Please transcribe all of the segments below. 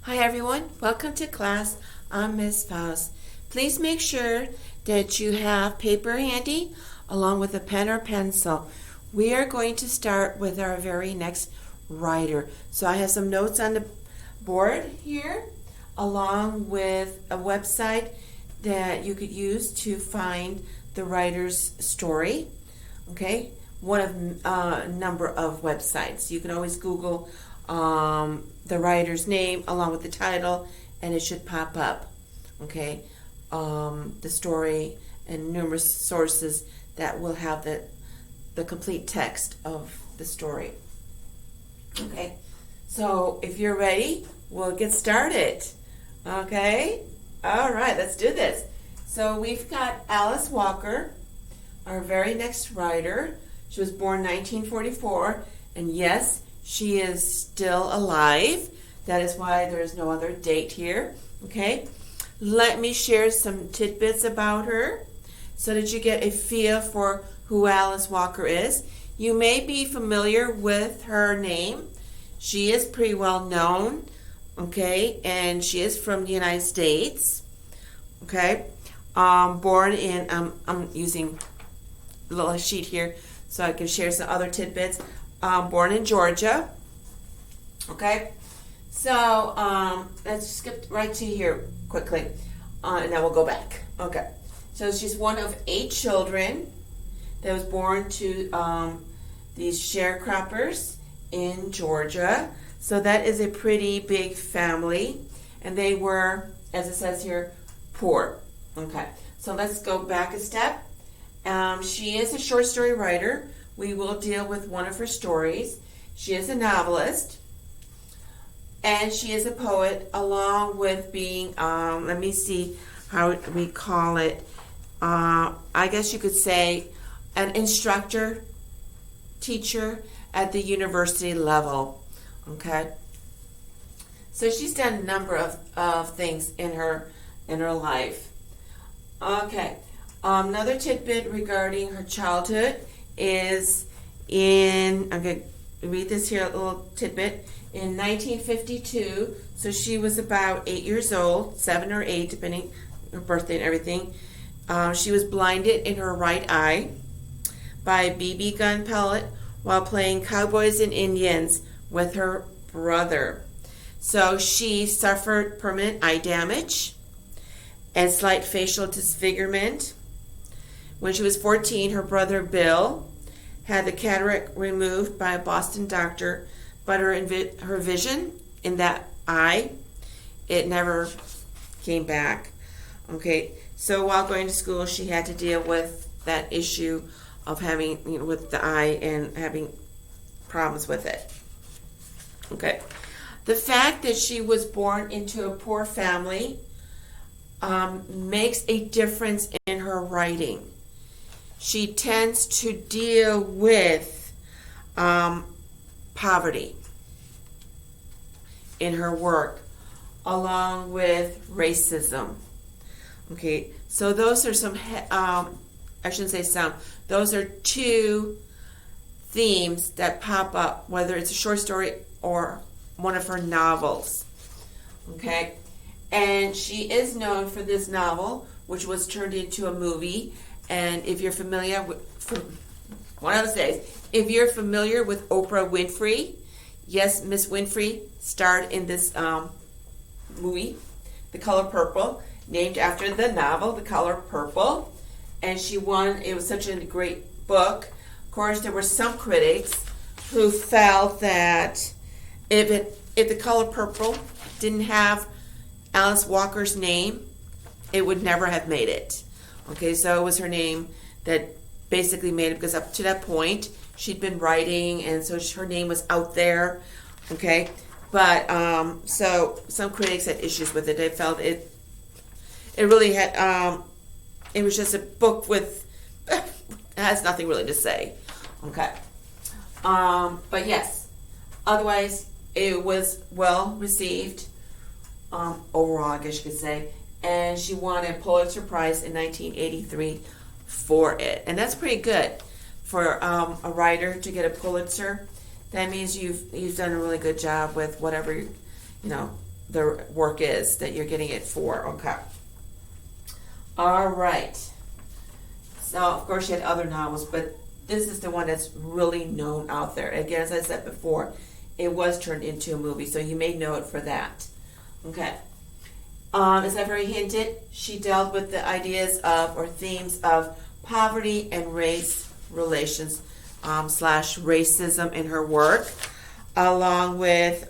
Hi everyone, welcome to class. I'm Miss Faust. Please make sure that you have paper handy along with a pen or pencil. We are going to start with our very next writer. So I have some notes on the board here along with a website that you could use to find the writer's story. Okay, one of a number of websites. You can always Google the writer's name along with the title, and it should pop up. Okay, the story and numerous sources that will have the complete text of the story. Okay, so if you're ready, we'll get started. Okay, all right, let's do this. So we've got Alice Walker, our very next writer. She was born 1944, and yes, she is still alive. That is why there is no other date here. Okay, let me share some tidbits about her so that you get a feel for who Alice Walker is. You may be familiar with her name. She is pretty well known, okay, and she is from the United States. Okay, born in, I'm using a little sheet here so I can share some other tidbits. Born in Georgia. Okay, so let's skip right to here quickly, and then we'll go back. Okay, so she's one of 8 children that was born to these sharecroppers in Georgia. So that is a pretty big family, and they were, as it says here, poor. Okay, so let's go back a step. She is a short story writer. We will deal with one of her stories. She is a novelist, and she is a poet, along with being, let me see how we call it, I guess you could say an instructor, teacher at the university level. Okay, so she's done a number of things in her life. Okay, another tidbit regarding her childhood is I'm going to read this here, a little tidbit. In 1952, so she was about 8 years old, 7 or 8, depending on her birthday and everything. She was blinded in her right eye by a BB gun pellet while playing cowboys and Indians with her brother. So she suffered permanent eye damage and slight facial disfigurement. When she was 14, her brother Bill had the cataract removed by a Boston doctor, but her vision in that eye, it never came back. Okay, so while going to school, she had to deal with that issue of having, with the eye and having problems with it. Okay, the fact that she was born into a poor family makes a difference in her writing. She tends to deal with poverty in her work, along with racism. Okay, so those are some, I shouldn't say some, those are 2 themes that pop up, whether it's a short story or one of her novels. Okay, and she is known for this novel, which was turned into a movie. And if you're familiar with, one of those days, if you're familiar with Oprah Winfrey, yes, Miss Winfrey starred in this movie, The Color Purple, named after the novel, The Color Purple. And she won, it was such a great book. Of course, there were some critics who felt that if The Color Purple didn't have Alice Walker's name, it would never have made it. Okay, so it was her name that basically made it, because up to that point, she'd been writing, and so her name was out there. Okay, but so some critics had issues with it. They felt it really had, it was just a book with, has nothing really to say. Okay, but yes, otherwise it was well received overall, I guess you could say. And she won a Pulitzer Prize in 1983 for it. And that's pretty good for a writer to get a Pulitzer. That means you've done a really good job with whatever the work is that you're getting it for. Okay. All right. So, of course, she had other novels, but this is the one that's really known out there. Again, as I said before, it was turned into a movie, so you may know it for that. Okay. As I've already hinted, she dealt with the ideas of, or themes of, poverty and race relations slash racism in her work, along with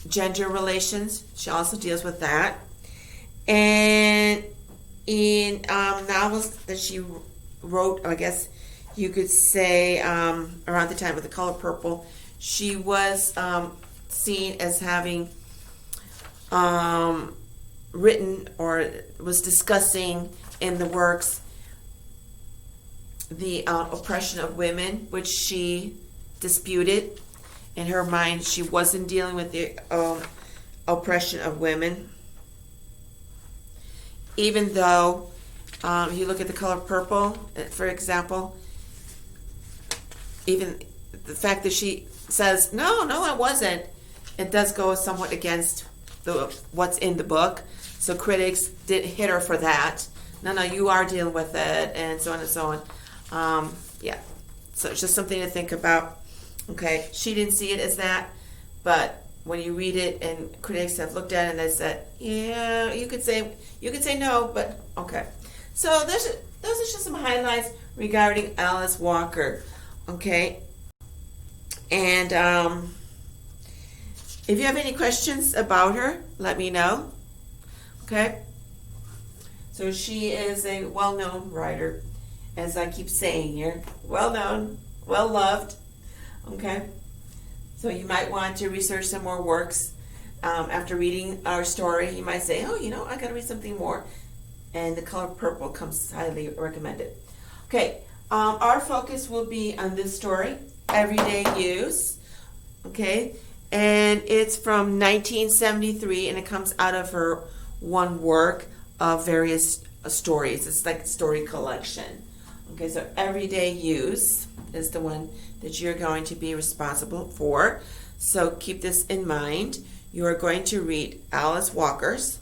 gender relations. She also deals with that. And in novels that she wrote, I guess you could say around the time of The Color Purple, she was seen as having written or was discussing in the works the oppression of women, which she disputed. In her mind, she wasn't dealing with the oppression of women. Even though, you look at The Color Purple, for example, even the fact that she says, no, I wasn't, it does go somewhat against what's in the book. So critics did hit her for that. No, you are dealing with it, and so on and so on. Yeah, so it's just something to think about. Okay, she didn't see it as that, but when you read it and critics have looked at it and they said, yeah, you could say no, but okay. So those are just some highlights regarding Alice Walker. Okay, and if you have any questions about her, let me know. Okay, so she is a well-known writer, as I keep saying here. Well-known, well-loved. Okay, so you might want to research some more works. After reading our story, you might say, oh, I got to read something more. And The Color Purple comes highly recommended. Okay, our focus will be on this story, Everyday Use. Okay, and it's from 1973, and it comes out of her one work of various stories. It's like a story collection. Okay, so Everyday Use is the one that you're going to be responsible for. So keep this in mind. You are going to read Alice Walker's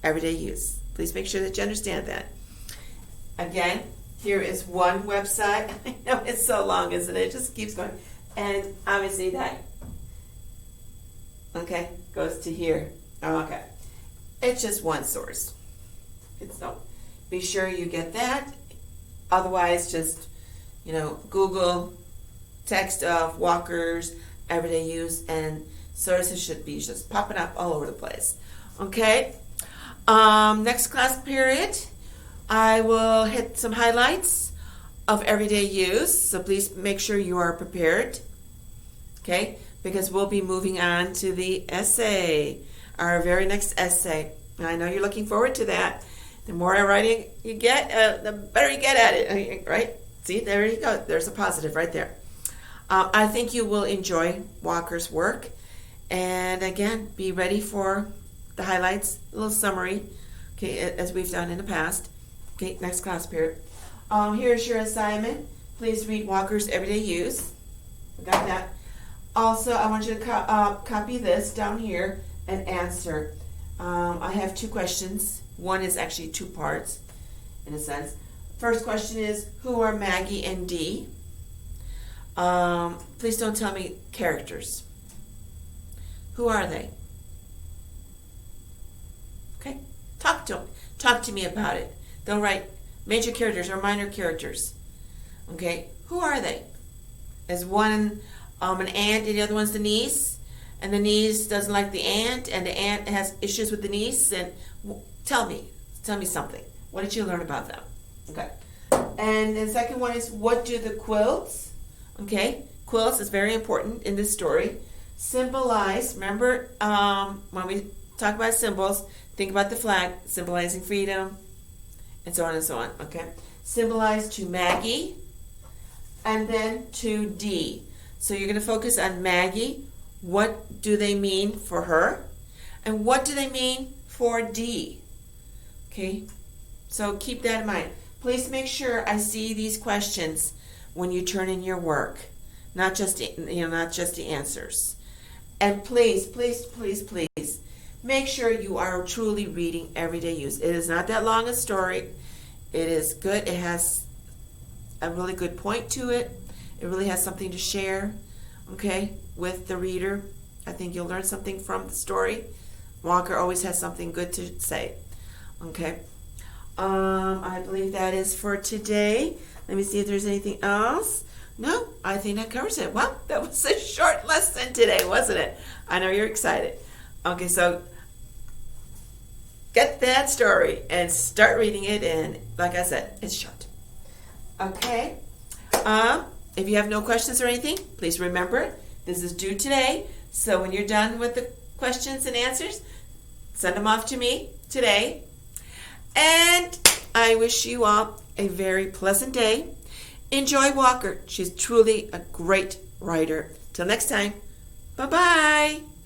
Everyday Use. Please make sure that you understand that. Again, here is one website. I know it's so long, isn't it? It just keeps going. And obviously that, okay, goes to here. Okay. It's just one source. Be sure you get that. Otherwise, just, Google text of Walker's Everyday Use, and sources should be just popping up all over the place. Okay? Next class period, I will hit some highlights of Everyday Use, so please make sure you are prepared. Okay? Because we'll be moving on to the essay, our very next essay. And I know you're looking forward to that. The more writing you get, the better you get at it, right? See, there you go. There's a positive right there. I think you will enjoy Walker's work. And again, be ready for the highlights, a little summary, okay, as we've done in the past. Okay, next class period. Here's your assignment. Please read Walker's Everyday Use. Got that. Also, I want you to copy this down here and answer. I have two questions. One is actually two parts, in a sense. First question is, who are Maggie and Dee? Please don't tell me characters. Who are they? Okay, talk to me about it. Don't write major characters or minor characters. Okay, who are they? Is one an aunt and the other one's the niece, and the niece doesn't like the aunt, and the aunt has issues with the niece? And tell me something. What did you learn about them? Okay, and the second one is, what do the quilts? Okay, quilts is very important in this story. Symbolize. Remember, when we talk about symbols, think about the flag symbolizing freedom, and so on and so on. Okay, symbolize to Maggie, and then to Dee. So you're going to focus on Maggie. What do they mean for her, and what do they mean for Dee? Okay, so keep that in mind. Please make sure I see these questions when you turn in your work, not just the answers. And please, please, please, please, make sure you are truly reading everyday use. It is not that long a story. It is good. It has a really good point to it. It really has something to share, okay, with the reader. I think you'll learn something from the story. Walker always has something good to say, okay. I believe that is for today. Let me see if there's anything else. No, I think that covers it. Well, that was a short lesson today, wasn't it? I know you're excited. Okay, so get that story and start reading it. And like I said, it's short. Okay. If you have no questions or anything, please remember this is due today. So when you're done with the questions and answers, send them off to me today. And I wish you all a very pleasant day. Enjoy Walker. She's truly a great writer. Till next time, bye-bye.